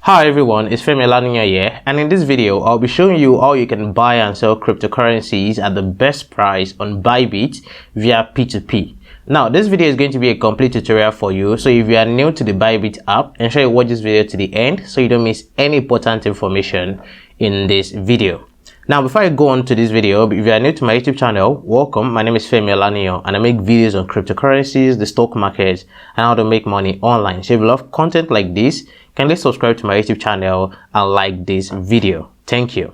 Hi everyone, it's Femi Olaniyan here, and in this video I'll be showing you how you can buy and sell cryptocurrencies at the best price on BYBIT via P2P. Now this video is going to be a complete tutorial for you, so if you are new to the BYBIT app, ensure you watch this video to the end so you don't miss any important information in this video. Now before I go on to this video, if you are new to my YouTube channel, welcome. My name is Femi Olaniyan and I make videos on cryptocurrencies, the stock market, and how to make money online. So if you love content like this, kindly subscribe to my YouTube channel and like this video. Thank you.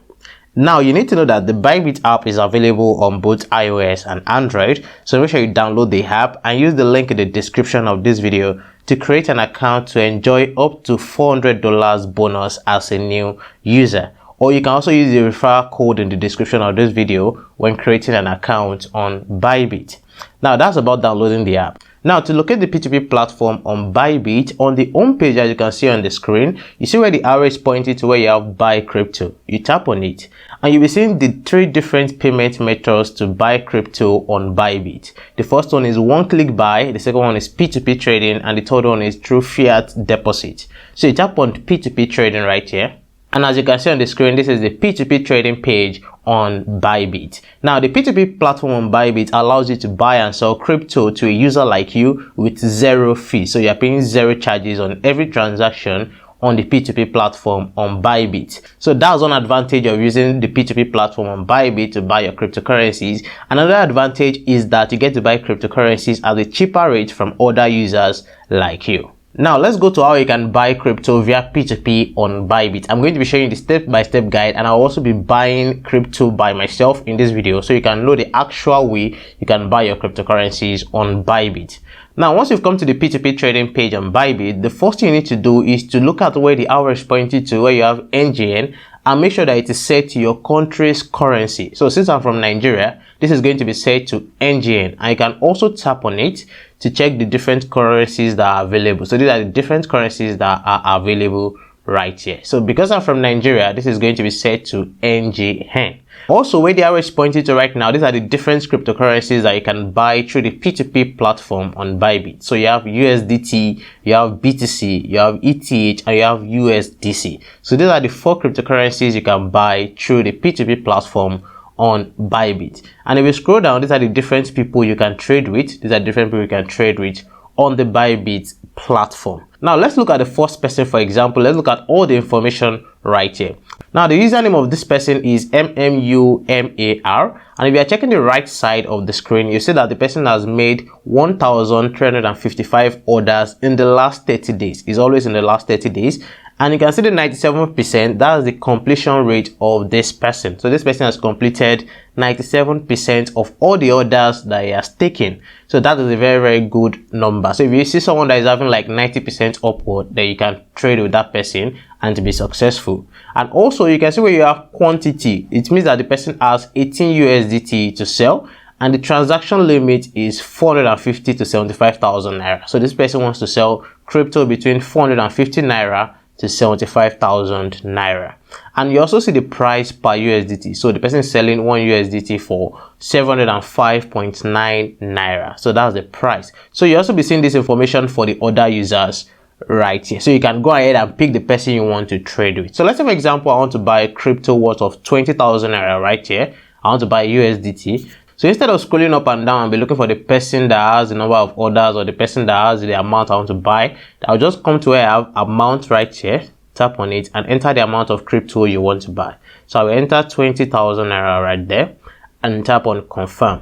Now you need to know that the BYBIT app is available on both iOS and Android, so make sure you download the app and use the link in the description of this video to create an account to enjoy up to $400 bonus as a new user. Or you can also use the referral code in the description of this video when creating an account on BYBIT. Now that's about downloading the app. Now to locate the P2P platform on BYBIT, on the home page as you can see on the screen, you see where the arrow is pointing to where you have buy crypto. You tap on it and you'll be seeing the three different payment methods to buy crypto on BYBIT. The first one is one-click buy, the second one is P2P trading, and the third one is through fiat deposit. So you tap on P2P trading right here. And as you can see on the screen, this is the P2P trading page on BYBIT. Now, the P2P platform on BYBIT allows you to buy and sell crypto to a user like you with zero fee. So you're paying zero charges on every transaction on the P2P platform on BYBIT. So that's one advantage of using the P2P platform on BYBIT to buy your cryptocurrencies. Another advantage is that you get to buy cryptocurrencies at a cheaper rate from other users like you. Now let's go to how you can buy crypto via P2P on BYBIT. I'm going to be showing you the step-by-step guide, and I'll also be buying crypto by myself in this video so you can know the actual way you can buy your cryptocurrencies on BYBIT. Now once you've come to the P2P trading page on BYBIT, the first thing you need to do is to look at where the arrow is pointing to, where you have NGN, and make sure that it is set to your country's currency. So since I'm from Nigeria, this is going to be set to NGN, and you can also tap on it to check the different currencies that are available. So these are the different currencies that are available right here. So because I'm from Nigeria, this is going to be set to NGN. Also, where the arrow is pointing to right now, these are the different cryptocurrencies that you can buy through the P2P platform on BYBIT. So you have USDT, you have BTC, you have ETH, and you have USDC. So these are the four cryptocurrencies you can buy through the P2P platform on BYBIT. And if you scroll down, these are the different people you can trade with. These are different people you can trade with on the BYBIT platform. Now let's look at the first person. For example, let's look at all the information right here. Now the username of this person is MMUMAR, and if you are checking the right side of the screen, you see that the person has made 1,355 orders in the last 30 days. It's always in the last 30 days. And you can see the 97%, that's the completion rate of this person. So this person has completed 97% of all the orders that he has taken. So that is a very, very good number. So if you see someone that is having like 90% upward, then you can trade with that person and to be successful. And also you can see where you have quantity. It means that the person has 18 USDT to sell, and the transaction limit is 450 to 75,000 naira. So this person wants to sell crypto between 450 naira to 75,000 naira. And you also see the price per USDT. So the person is selling 1 USDT for 705.9 naira. So that's the price. So you also be seeing this information for the other users right here. So you can go ahead and pick the person you want to trade with. So let's say, for example, I want to buy crypto worth of 20,000 naira right here. I want to buy USDT. So instead of scrolling up and down and be looking for the person that has the number of orders or the person that has the amount I want to buy, I'll just come to where I have amount right here, tap on it, and enter the amount of crypto you want to buy. So I will enter 20,000 naira right there and tap on confirm.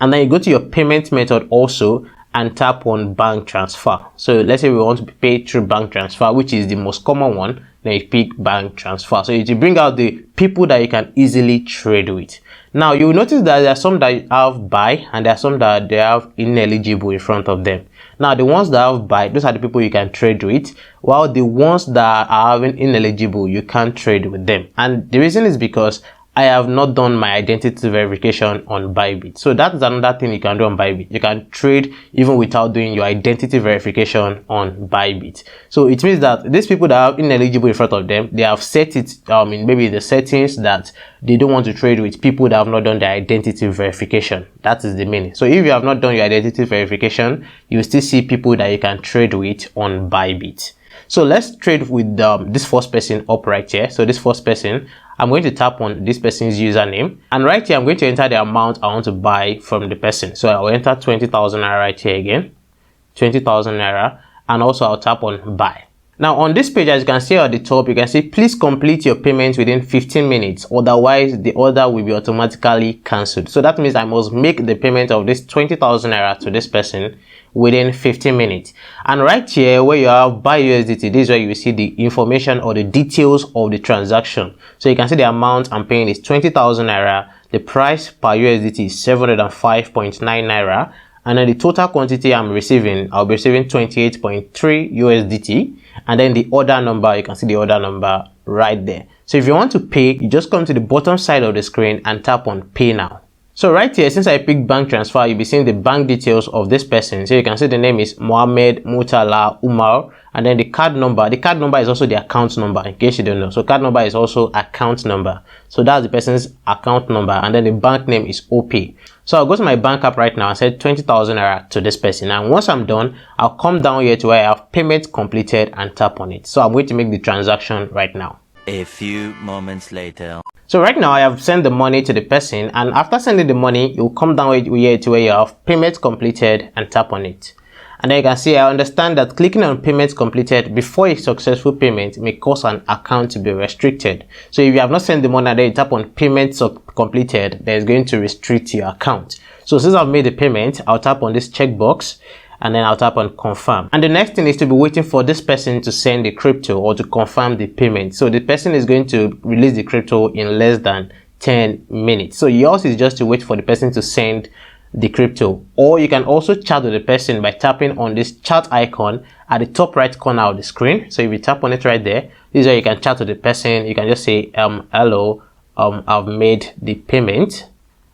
And then you go to your payment method also and tap on bank transfer. So let's say we want to pay through bank transfer, which is the most common one. Then you pick bank transfer. So it will bring out the people that you can easily trade with. Now you will notice that there are some that have buy and there are some that they have ineligible in front of them. Now the ones that have buy, those are the people you can trade with, while the ones that are having ineligible, you can't trade with them. And the reason is because I have not done my identity verification on BYBIT. So that is another thing you can do on BYBIT. You can trade even without doing your identity verification on BYBIT. So it means that these people that have ineligible in front of them, they have set it in maybe the settings that they don't want to trade with people that have not done their identity verification. That is the meaning. So if you have not done your identity verification, you will still see people that you can trade with on BYBIT. So let's trade with this first person up right here. So this first person, I'm going to tap on this person's username, and right here I'm going to enter the amount I want to buy from the person. So I'll enter 20,000 naira right here again, 20,000 naira, and also I'll tap on buy. Now on this page, as you can see at the top, you can see please complete your payment within 15 minutes, otherwise the order will be automatically cancelled. So that means I must make the payment of this 20,000 naira to this person within 15 minutes. And right here where you have buy USDT, this is where you will see the information or the details of the transaction. So you can see the amount I'm paying is 20,000 naira, the price per USDT is 705.9 naira, and then the total quantity I'm receiving, I'll be receiving 28.3 USDT, and then the order number, you can see the order number right there. So if you want to pay, you just come to the bottom side of the screen and tap on pay now. So right here, since I picked bank transfer, you'll be seeing the bank details of this person. So you can see the name is Mohammed Mutala Umar, and then the card number. The card number is also the account number, in case you don't know. So card number is also account number. So that's the person's account number, and then the bank name is OP. So I'll go to my bank app right now and set 20,000 naira to this person. And once I'm done, I'll come down here to where I have payment completed and tap on it. So I'm going to make the transaction right now. A few moments later. So right now I have sent the money to the person, and after sending the money, you'll come down here to where you have payment completed and tap on it. And then you can see, I understand that clicking on payments completed before a successful payment may cause an account to be restricted. So if you have not sent the money and then you tap on payments completed, then it's going to restrict your account. So since I've made the payment, I'll tap on this checkbox and then I'll tap on confirm. And the next thing is to be waiting for this person to send the crypto or to confirm the payment. So the person is going to release the crypto in less than 10 minutes. So yours is just to wait for the person to send the crypto, or you can also chat with the person by tapping on this chat icon at the top right corner of the screen. So if you tap on it right there, this is where you can chat with the person. You can just say hello, I've made the payment,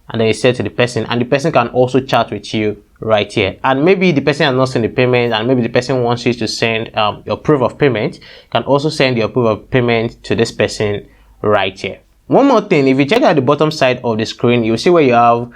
and then you say to the person, and the person can also chat with you right here. And maybe the person has not sent the payment, and maybe the person wants you to send your proof of payment. You can also send your proof of payment to this person right here. One more thing, if you check at the bottom side of the screen, you'll see where you have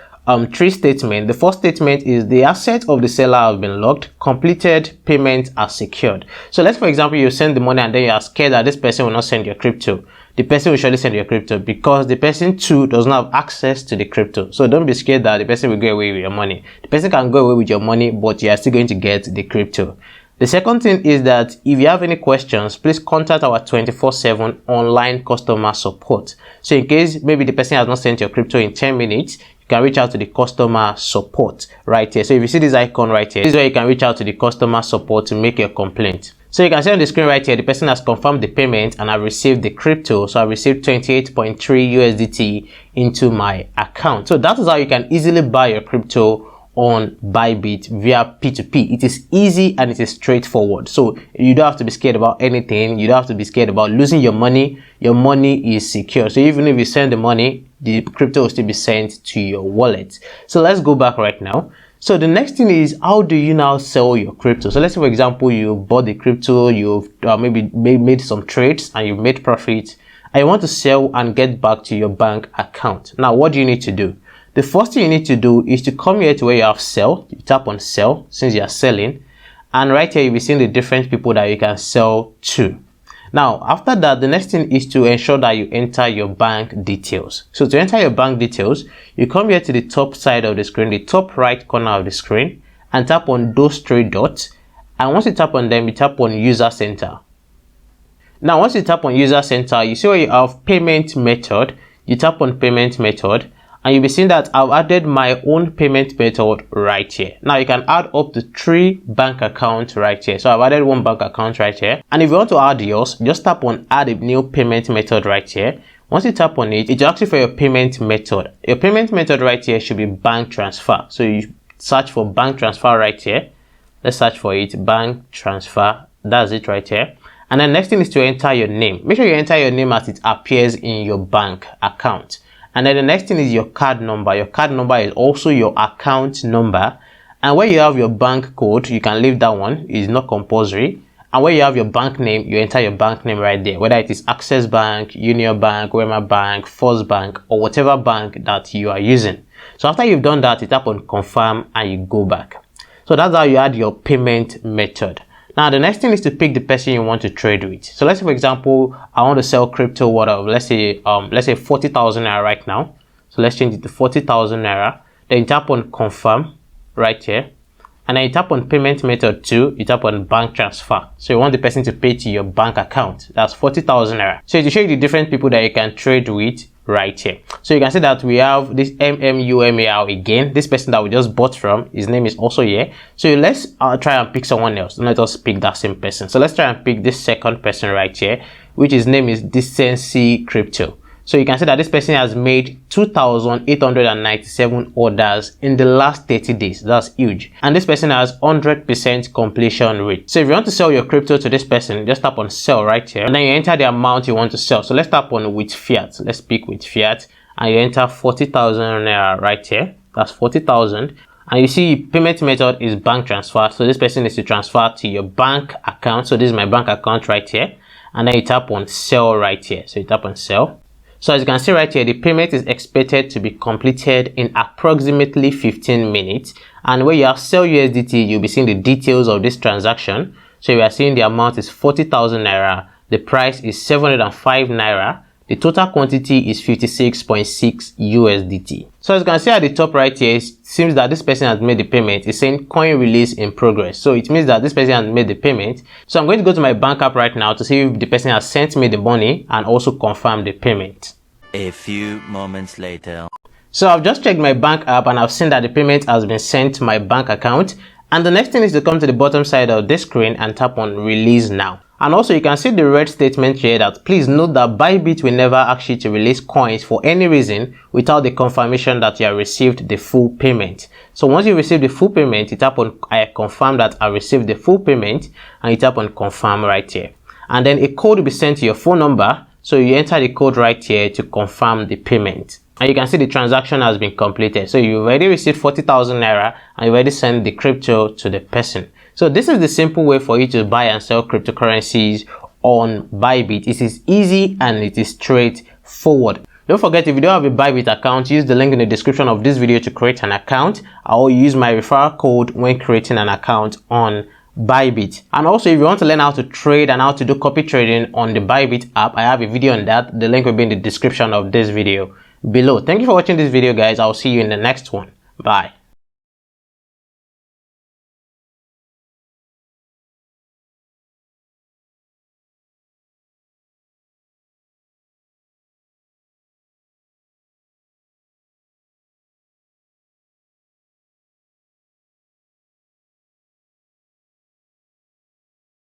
three statements. The first statement is the asset of the seller have been locked, completed payment are secured. So let's, for example, you send the money and then you are scared that this person will not send your crypto. The person will surely send your crypto because the person too does not have access to the crypto. So don't be scared that the person will go away with your money. The person can go away with your money, but you are still going to get the crypto. The second thing is that if you have any questions, please contact our 24/7 online customer support. So in case maybe the person has not sent your crypto in 10 minutes, you can reach out to the customer support right here. So if you see this icon right here, this is where you can reach out to the customer support to make your complaint. So you can see on the screen right here, the person has confirmed the payment and I've received the crypto. So I received 28.3 USDT into my account. So that is how you can easily buy your crypto on BYBIT via P2P. It is easy and it is straightforward. So you don't have to be scared about anything. You don't have to be scared about losing your money. Your money is secure. So even if you send the money, the crypto will still be sent to your wallet. So let's go back right now. So the next thing is, how do you now sell your crypto? So let's say, for example, you bought the crypto, you've maybe made some trades and you've made profit, and you want to sell and get back to your bank account. Now, what do you need to do? The first thing you need to do is to come here to where you have sell. You tap on sell since you are selling, and right here you'll be seeing the different people that you can sell to. Now, after that, the next thing is to ensure that you enter your bank details. So to enter your bank details, you come here to the top side of the screen, the top right corner of the screen, and tap on those three dots. And once you tap on them, you tap on user center. Now, once you tap on user center, you see where you have payment method. You tap on payment method, and you'll be seeing that I've added my own payment method right here. Now you can add up to 3 bank accounts right here. So I've added 1 bank account right here. And if you want to add yours, just tap on add a new payment method right here. Once you tap on it, it will ask you for your payment method. Your payment method right here should be bank transfer. So you search for bank transfer right here. Let's search for it, bank transfer. That's it right here. And then next thing is to enter your name. Make sure you enter your name as it appears in your bank account. And then the next thing is your card number. Your card number is also your account number. And where you have your bank code, you can leave that one. It's not compulsory. And where you have your bank name, you enter your bank name right there. Whether it is Access Bank, Union Bank, Wema Bank, First Bank, or whatever bank that you are using. So after you've done that, you tap on confirm and you go back. So that's how you add your payment method. Now the next thing is to pick the person you want to trade with. So let's say, for example, I want to sell crypto worth of let's say 40,000 naira right now. So let's change it to 40,000 naira. Then you tap on confirm right here, and then you tap on payment method 2. You tap on bank transfer. So you want the person to pay to your bank account. That's 40,000 naira. So to show you the different people that you can trade with right here. So you can see that we have this MMUMAL again. This person that we just bought from, his name is also here. So let's try and pick someone else. Let us pick that same person. So let's try and pick this second person right here, which his name is Decency Crypto. So you can see that this person has made 2,897 orders in the last 30 days. That's huge. And this person has 100% completion rate. So if you want to sell your crypto to this person, just tap on sell right here. And then you enter the amount you want to sell. So let's tap on with fiat. Let's pick with fiat. And you enter 40,000 naira right here. That's 40,000. And you see payment method is bank transfer. So this person needs to transfer to your bank account. So this is my bank account right here. And then you tap on sell right here. So you tap on sell. So as you can see right here, the payment is expected to be completed in approximately 15 minutes. And when you have sell USDT, you'll be seeing the details of this transaction. So you are seeing the amount is 40,000 naira. The price is 705 naira. The total quantity is 56.6 USDT. So as you can see at the top right here, it seems that this person has made the payment. It's saying coin release in progress. So it means that this person has made the payment. So I'm going to go to my bank app right now to see if the person has sent me the money and also confirm the payment. A few moments later. So I've just checked my bank app and I've seen that the payment has been sent to my bank account. And the next thing is to come to the bottom side of this screen and tap on release now. And also you can see the red statement here that please note that BYBIT will never ask you to release coins for any reason without the confirmation that you have received the full payment. So once you receive the full payment, you tap on I confirm that I received the full payment, and you tap on confirm right here. And then a code will be sent to your phone number. So you enter the code right here to confirm the payment. And you can see the transaction has been completed. So you already received 40,000 naira and you already sent the crypto to the person. So this is the simple way for you to buy and sell cryptocurrencies on BYBIT. It is easy and it is straightforward. Don't forget, if you don't have a BYBIT account, use the link in the description of this video to create an account. I will use my referral code when creating an account on BYBIT. And also, if you want to learn how to trade and how to do copy trading on the BYBIT app, I have a video on that. The link will be in the description of this video below. Thank you for watching this video, guys. I'll see you in the next one. Bye.